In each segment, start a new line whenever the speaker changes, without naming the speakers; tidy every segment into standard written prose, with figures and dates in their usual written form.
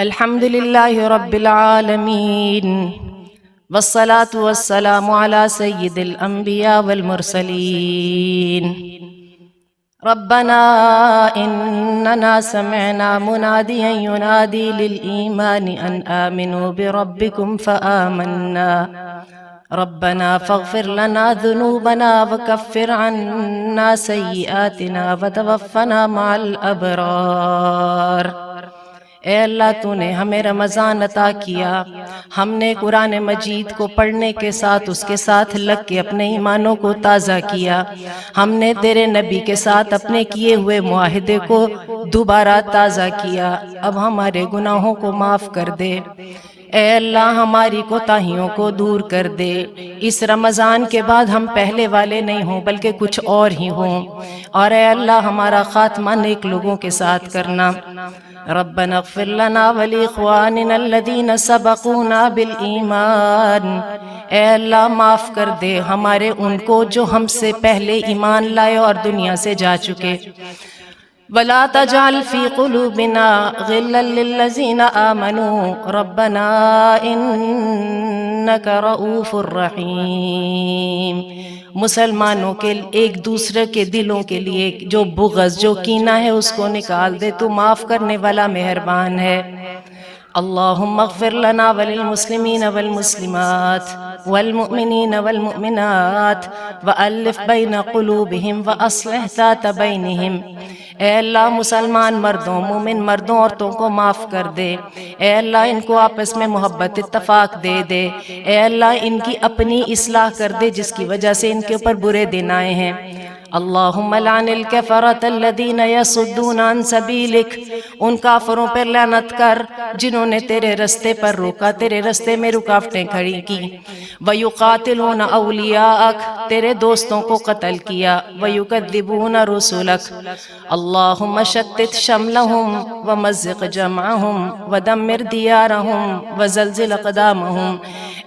الحمد لله رب العالمين والصلاة والسلام على سيد الأنبياء والمرسلين. ربنا إننا سمعنا مناديا ينادي للإيمان أن آمنوا بربكم فآمنا ربنا فاغفر لنا ذنوبنا وكفر عنا سيئاتنا وتوفنا مع الأبرار. اے اللہ تو نے ہمیں رمضان عطا کیا، ہم نے قرآن مجید کو پڑھنے کے ساتھ اس کے ساتھ لگ کے اپنے ایمانوں کو تازہ کیا، ہم نے تیرے نبی کے ساتھ اپنے کیے ہوئے معاہدے کو دوبارہ تازہ کیا، اب ہمارے گناہوں کو معاف کر دے۔ اے اللہ ہماری کوتاہیوں کو دور کر دے، اس رمضان کے بعد ہم پہلے والے نہیں ہوں بلکہ کچھ اور ہی ہوں، اور اے اللہ ہمارا خاتمہ نیک لوگوں کے ساتھ کرنا۔ ربنا اغفر لنا ولاخواننا الذین سبقونا بالایمان، اے اللہ معاف کر دے ہمارے ان کو جو ہم سے پہلے ایمان لائے اور دنیا سے جا چکے۔ ولا تجعل في قلوبنا غلا للذين آمنوا ربنا إنك رؤوف رحیم۔ مسلمانوں کے ایک دوسرے کے دلوں کے لیے جو بغض جو کینہ ہے اس کو نکال دے، تو معاف کرنے والا مہربان ہے۔ اللہم اغفر لنا وللمسلمین والمسلمات والمؤمنین والمؤمنات وألف بین قلوبہم وأصلح ذات بینہم۔ اے اللہ مسلمان مردوں مومن مردوں عورتوں کو معاف کر دے، اے اللہ ان کو آپس میں محبت اتفاق دے دے، اے اللہ ان کی اپنی اصلاح کر دے جس کی وجہ سے ان کے اوپر برے دن آئے ہیں۔ اللہم لعن الکفرۃ الذین یصدون عن سبیلک، ان کافروں پر لعنت کر جنہوں نے تیرے رستے پر روکا، تیرے رستے میں رکاوٹیں کھڑی کی۔ ویقاتلون اولیاءک، تیرے دوستوں کو قتل کیا۔ ویکذبون رسلک، اللہم شتت شملہم ومزق جمعہم ودمر دیارہم وزلزل اقدامہم۔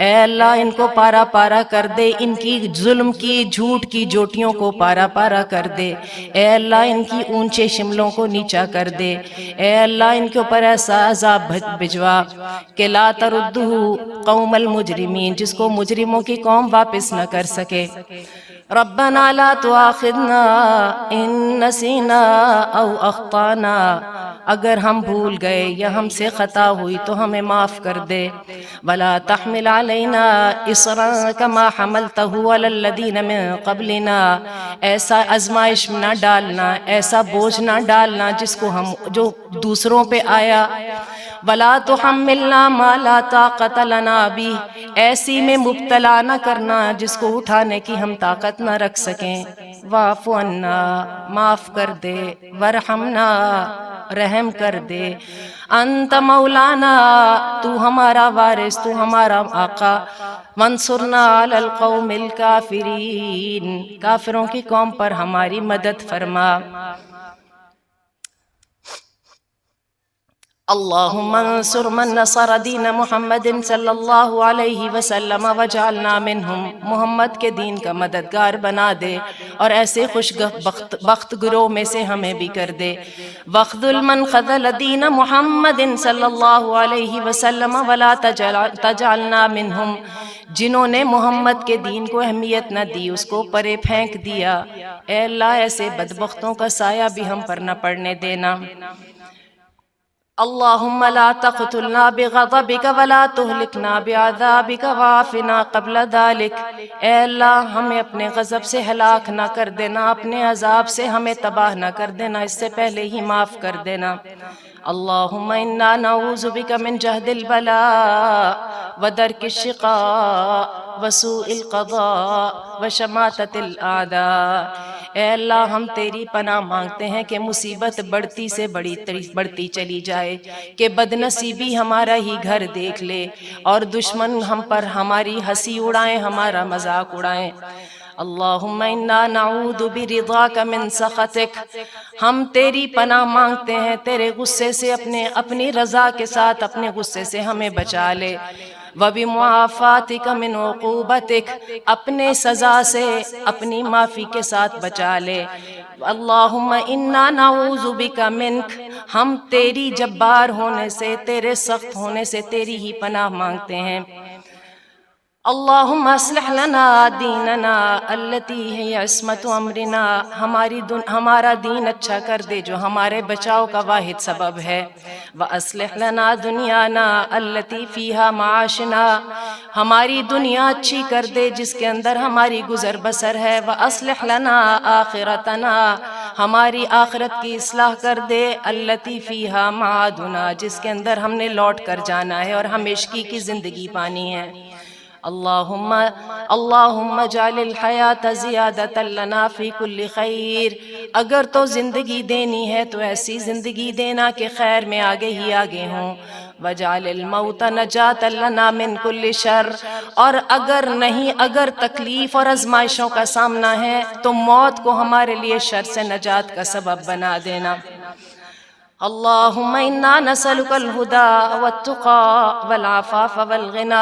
اے اللہ ان کو پارا پارا کر دے، ان کی ظلم کی جھوٹ کی جوٹیوں کو پارا پارا کر دے، اے اللہ ان کی اونچے شملوں کو نیچا کر دے، اے اللہ ان کے اوپر ایسا عذاب بھجوا کہ لا تردہ قوم المجرمین، جس کو مجرموں کی قوم واپس نہ کر سکے۔ ربنا لا تؤاخذنا ان نسینا او اخطانا، اگر ہم بھول گئے یا ہم سے خطا ہوئی تو ہمیں معاف کر دے۔ ولا تحمل علینا اصرا کما حملتہ علی الذین من قبلنا، ایسا آزمائش نہ ڈالنا، ایسا بوجھ نہ ڈالنا جس کو جو دوسروں پہ آیا۔ ولا تحملنا ما لا طاقت لنا بہ، ایسی میں مبتلا نہ کرنا جس کو اٹھانے کی ہم طاقت نہ رکھ سکیں۔ واعف عنا، معاف کر دے۔ وارحمنا، رحم کر دے۔ انت مولانا، تو ہمارا وارث، تو ہمارا آقا۔ وانصرنا علی القوم الکافرین، کافروں کی قوم پر ہماری مدد فرما۔ اللہم انصر من نصر دین محمد صلی اللہ علیہ وسلم وجعلنا منہم، محمد کے دین کا مددگار بنا دے اور ایسے خوش بخت گروہ میں سے ہمیں بھی کر دے۔ وخذل من خذل دین محمد صلی اللہ علیہ وسلم ولا تجعلنا منہم، جنہوں نے محمد کے دین کو اہمیت نہ دی اس کو پرے پھینک دیا، اے اللہ ایسے بدبختوں کا سایہ بھی ہم پر نہ پڑنے دینا۔ اللہم لا تقتلنا بغضبک ولا تہلکنا بعذابک وعافنا قبل ذلک، اے اللہ ہمیں اپنے غضب سے ہلاک نہ کر دینا، اپنے عذاب سے ہمیں تباہ نہ کر دینا، اس سے پہلے ہی معاف کر دینا۔ اللہم انا نعوذ بک من جہد البلاء ودرک الشقاء وسوء القضاء وشماتۃ الاعداء، اے اللہ ہم تیری پناہ مانگتے ہیں کہ مصیبت بڑھتی سے بڑھتی چلی جائے، کہ بد نصیبی ہمارا ہی گھر دیکھ لے اور دشمن ہم پر ہماری ہنسی اڑائیں، ہمارا مذاق اڑائیں۔ اللہم انا نعوذ برضاک من سخطک، ہم تیری پناہ مانگتے ہیں تیرے غصے سے، اپنی رضا کے ساتھ اپنے غصے سے ہمیں بچا لے۔ وبمعافاتک من عقوبتک، اپنے سزا سے اپنی معافی کے ساتھ بچا لے۔ اللہم انا نعوذ بک منک، ہم تیری جبار ہونے سے، تیرے سخت ہونے سے تیری ہی پناہ مانگتے ہیں۔ اللہم اصلح لنا دیننا التی ہی عصمت امرنا، ہمارا دین اچھا کر دے جو ہمارے بچاؤ کا واحد سبب ہے۔ وَأَصْلِحْ لَنَا دُنْيَانَا الَّتِي فِيهَا مَعَاشِنَا، ہماری دنیا اچھی کر دے جس کے اندر ہماری گزر بسر ہے۔ وَأَصْلِحْ لَنَا آخِرَتَنَا، ہماری آخرت کی اصلاح کر دے۔ الَّتِي فِيهَا مَعَادُنَا، جس کے اندر ہم نے لوٹ کر جانا ہے اور ہمیشگی کی زندگی پانی ہے۔ اللہم اجعل الحیات زیادۃ لنا فی کل خیر، اگر تو زندگی دینی ہے تو ایسی زندگی دینا کہ خیر میں آگے ہی آگے ہوں۔ وجعل الموت نجاۃ لنا من کل شر، اور اگر نہیں، اگر تکلیف اور آزمائشوں کا سامنا ہے تو موت کو ہمارے لیے شر سے نجات کا سبب بنا دینا۔ اللہم انا نسألک الہدی والتقی والعفاف والغنی،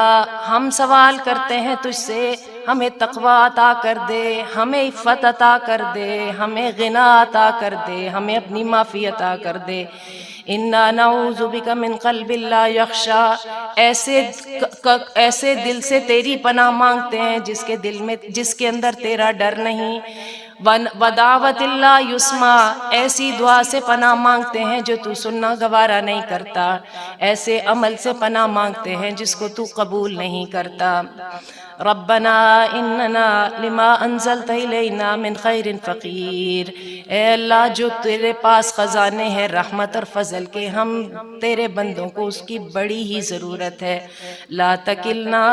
ہم سوال کرتے ہیں تجھ سے ہمیں تقوی عطا کر دے، ہمیں عفت عطا کر دے، ہمیں غنا عطا کر دے، ہمیں اپنی معافی عطا کر دے۔ انا نعوذ بک من قلب لا یخشی، ایسے دل سے تیری پناہ مانگتے ہیں جس کے اندر تیرا ڈر نہیں۔ ودعوت اللہ یسمع، ایسی دعا سے پناہ مانگتے ہیں جو تو سننا گوارا نہیں کرتا، ایسے عمل سے پناہ مانگتے ہیں جس کو تو قبول نہیں کرتا۔ ربنا اننا لما انزلت الینا من خیر فقیر، اے اللہ جو تیرے پاس خزانے ہیں رحمت اور فضل کے، ہم تیرے بندوں کو اس کی بڑی ہی ضرورت ہے۔ لا تکلنا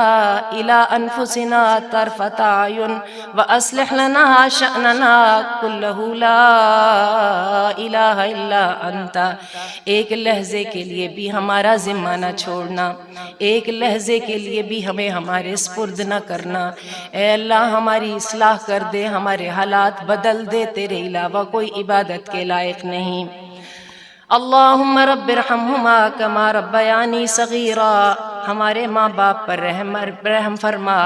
الی انفسنا طرفۃ اعین واصلح لنا شأننا کلہ لا الہ الا انت، ایک لحظے کے لیے بھی ہمارا ذمہ نہ چھوڑنا، ایک لحظے کے لیے بھی ہمیں ہمارے سپرد نہ کرنا۔ اے اللہ ہماری اصلاح کر دے، ہمارے حالات بدل دے، تیرے علاوہ کوئی عبادت کے لائق نہیں۔ اللہم رب ارحمہما کما ربیانی صغیرا، ہمارے ماں باپ پر رحم فرما،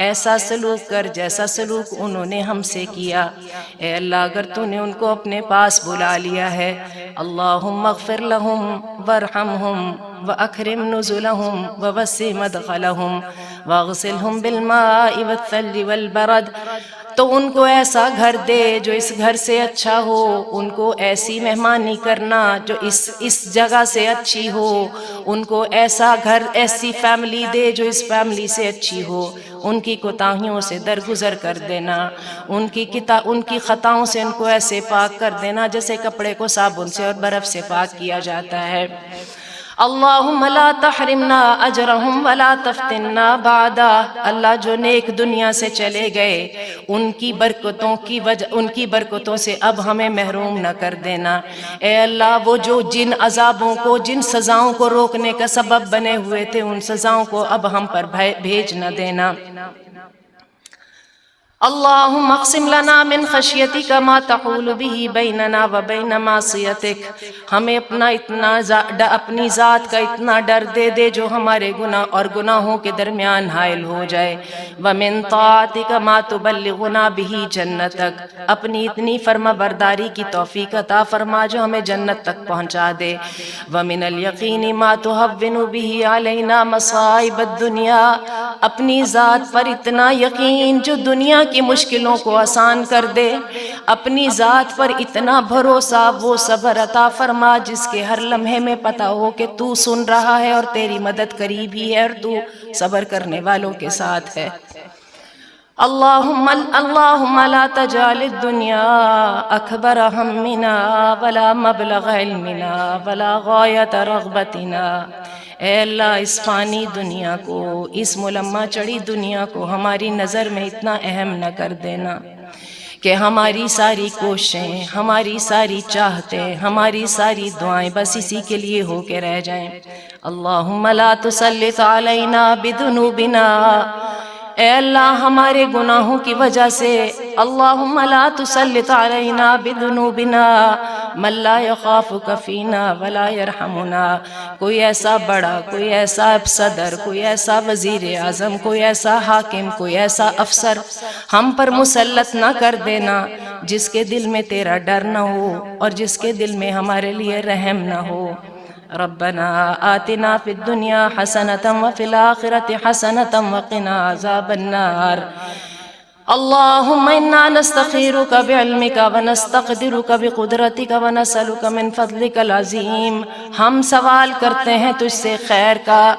ایسا سلوک کر جیسا سلوک انہوں نے ہم سے کیا۔ اے اللہ اگر تو نے ان کو اپنے پاس بلا لیا ہے، اللہم اغفر لہم وارحمہم واکرم نزلہم ووسع مدخلہم واغسلہم بالماء والثلج والبرد، تو ان کو ایسا گھر دے جو اس گھر سے اچھا ہو، ان کو ایسی مہمانی کرنا جو اس جگہ سے اچھی ہو، ان کو ایسا گھر، ایسی فیملی دے جو اس فیملی سے اچھی ہو، ان کی کوتاہیوں سے درگزر کر دینا، ان کی خطاؤں سے ان کو ایسے پاک کر دینا جیسے کپڑے کو صابن سے اور برف سے پاک کیا جاتا ہے۔ اللہم لا تحرمنا اجرہم ولا تفتنا بعدا، اللہ جو نیک دنیا سے چلے گئے ان کی برکتوں سے اب ہمیں محروم نہ کر دینا۔ اے اللہ وہ جو جن عذابوں کو، جن سزاؤں کو روکنے کا سبب بنے ہوئے تھے ان سزاؤں کو اب ہم پر بھیج نہ دینا۔ اللہم اقسم لنا من خشیتک ما تحول به بیننا وبین معصیتک، ہمیں اپنی ذات کا اتنا ڈر دے دے جو ہمارے گناہ اور گناہوں کے درمیان حائل ہو جائے۔ ومن طاعتک ما تبلغنا به جنتک، اپنی اتنی فرما برداری کی توفیق عطا فرما جو ہمیں جنت تک پہنچا دے۔ ومن الیقین ما تہون به علینا مصائب الدنیا، اپنی ذات پر اتنا یقین جو دنیا کی مشکلوں کو آسان کر دے، اپنی ذات پر اتنا بھروسہ، وہ صبر عطا فرما جس کے ہر لمحے میں پتہ ہو کہ تو سن رہا ہے اور تیری مدد قریب ہی ہے اور تو صبر کرنے والوں کے ساتھ ہے۔ اللہم لا تجعل الدنیا اکبر ہمنا ولا مبلغ علمنا ولا غایت رغبتنا، اے اللہ اس فانی دنیا کو، اس ملمہ چڑی دنیا کو ہماری نظر میں اتنا اہم نہ کر دینا کہ ہماری ساری کوششیں، ہماری ساری چاہتیں، ہماری ساری دعائیں بس اسی کے لیے ہو کے رہ جائیں۔ اللہم لا تسلط علینا بذنوبنا، اے اللہ ہمارے گناہوں کی وجہ سے اللہم لا تسلط علینا بذنوبنا من لا یخافک فینا ولا یرحمنا، کوئی ایسا بڑا، کوئی ایسا صدر، کوئی ایسا وزیر اعظم، کوئی ایسا حاکم، کوئی ایسا افسر ہم پر مسلط نہ کر دینا جس کے دل میں تیرا ڈر نہ ہو اور جس کے دل میں ہمارے لیے رحم نہ ہو۔ ربنا آتنا فی الدنیا حسنۃ وفی الآخرۃ حسنۃ وقنا عذاب النار۔ اللہم انا نستخیرک بعلمک ونستقدرک بقدرتک ونسألک من فضلک العظیم، ہم سوال کرتے ہیں تجھ سے خیر کا،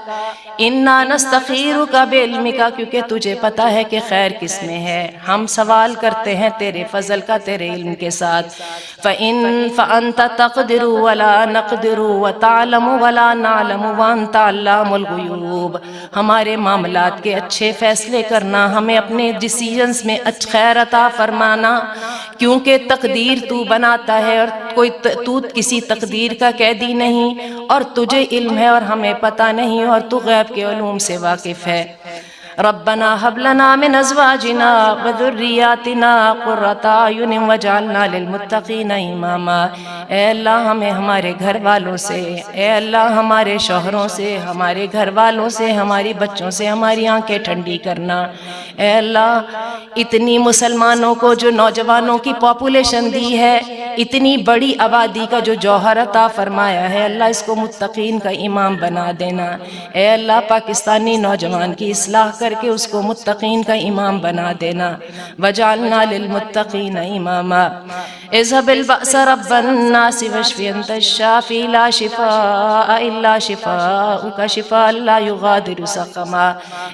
انا نستخیرک بعلمک، کیونکہ تجھے پتہ ہے کہ خیر کس میں ہے، ہم سوال کرتے ہیں تیرے فضل کا، تیرے علم کے ساتھ، فأنت تقدر ولا نقدر وتعلم ولا نعلم وانت علام الغیوب، ہمارے معاملات کے اچھے فیصلے کرنا، ہمیں اپنے ڈیسیژنز میں خیر عطا فرمانا، کیونکہ تقدیر تو بناتا ہے اور کوئی تو کسی تقدیر کا قیدی نہیں، اور تجھے علم ہے اور ہمیں پتہ نہیں، اور تو غیب کے علوم سے واقف ہے۔ ربنا هب لنا من ازواجنا وذریاتنا قرۃ اعین واجعلنا للمتقین اماما، اے اللہ ہمیں ہمارے گھر والوں سے، اے اللہ ہمارے شوہروں سے، ہمارے گھر والوں سے، ہماری بچوں سے ہماری آنکھیں ٹھنڈی کرنا۔ اے اللہ اتنی مسلمانوں کو جو نوجوانوں کی پاپولیشن دی ہے، اتنی بڑی آبادی کا جو جوہر عطا فرمایا ہے، اللہ اس کو متقین کا امام بنا دینا۔ اے اللہ پاکستانی نوجوان کی اصلاح کر کے اس کو متقین کا امام بنا دینا۔ وجعلنا للمتقین اماما۔ اذهب البأس رب الناس واشف انت الشافی لا شفاء الا شفاؤک شفاء لا یغادر سقما،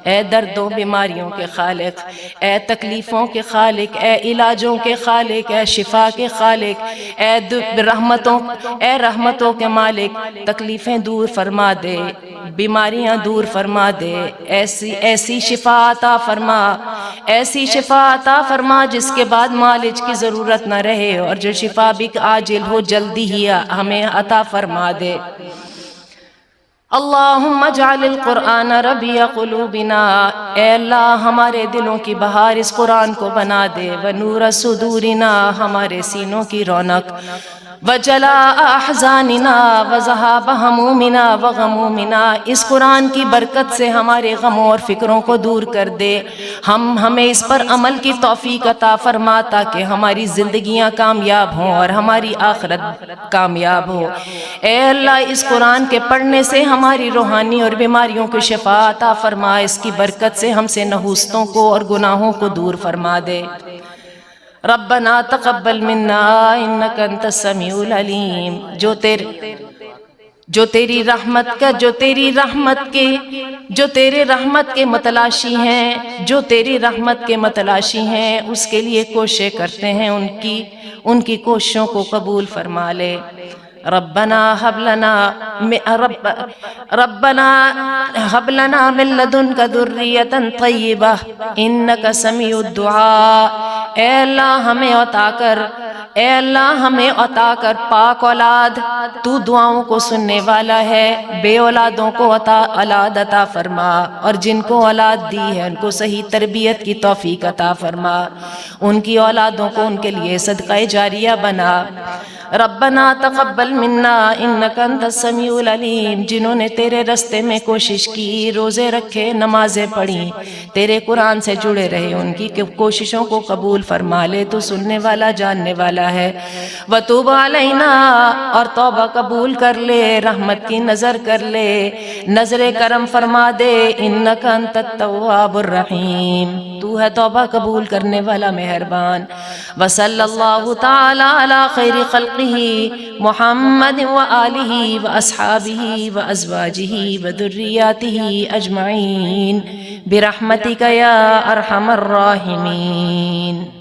اے دردوں بیماریوں کے خالق، اے تکلیفوں کے خالق، اے علاجوں کے خالق، اے شفا کے خالق، اے رحمتوں کے مالک، تکلیفیں دور فرما دے، بیماریاں دور فرما دے، ایسی شفا عطا فرما، ایسی شفا عطا فرما جس کے بعد معالج کی ضرورت نہ رہے، اور جو شفا بھی عاجل ہو جلدی ہی ہمیں عطا فرما دے۔ اللہم اجعل القرآن ربیع قلوبنا، اے اللہ ہمارے دلوں کی بہار اس قرآن کو بنا دے، ونور صدورنا، ہمارے سینوں کی رونق، وجلاء احزاننا وذہاب ہمومنا وغمومنا، اس قرآن کی برکت سے ہمارے غموں اور فکروں کو دور کر دے، ہمیں اس پر عمل کی توفیق عطا فرما تاکہ ہماری زندگیاں کامیاب ہوں اور ہماری آخرت کامیاب ہو۔ اے اللہ اس قرآن کے پڑھنے سے ہماری روحانی اور بیماریوں کو شفا عطا فرما، اس کی برکت سے ہم سے نحوستوں کو اور گناہوں کو دور فرما دے۔ ربنا تقبل منا انک انت السمیع العلیم، جو تیری رحمت کے متلاشی ہیں، جو تیری رحمت کے متلاشی ہیں، اس کے لیے کوشش کرتے ہیں، ان کی کوششوں کو قبول فرما لے۔ ربنا هب لنا من لدنک ذریۃ طیبہ انک سمیع الدعاء، اے اللہ ہمیں عطا کر پاک اولاد، تو دعاؤں کو سننے والا ہے، بے اولادوں کو اولاد عطا فرما، اور جن کو اولاد دی ہے ان کو صحیح تربیت کی توفیق عطا فرما، ان کی اولادوں کو ان کے لیے صدقہ جاریہ بنا۔ ربنا تقبل منا انک انت السمیع العلیم، جنہوں نے تیرے رستے میں کوشش کی، روزے رکھے، نمازیں پڑھی، تیرے قرآن سے جڑے رہے، ان کی کوششوں کو قبول فرما لے، تو سننے والا جاننے والا ہے۔ وتوب علینا، اور توبہ قبول کر لے، رحمت کی نظر کر لے، نظر کرم فرما دے، انک انت التواب الرحیم، تو ہے توبہ قبول کرنے والا مہربان۔ وصلی اللہ تعالی علی خیر خلقہ محمد وآلہ واصحابہ وازواجہ وذریاتہ اجمعین برحمتک یا ارحم الراحمین۔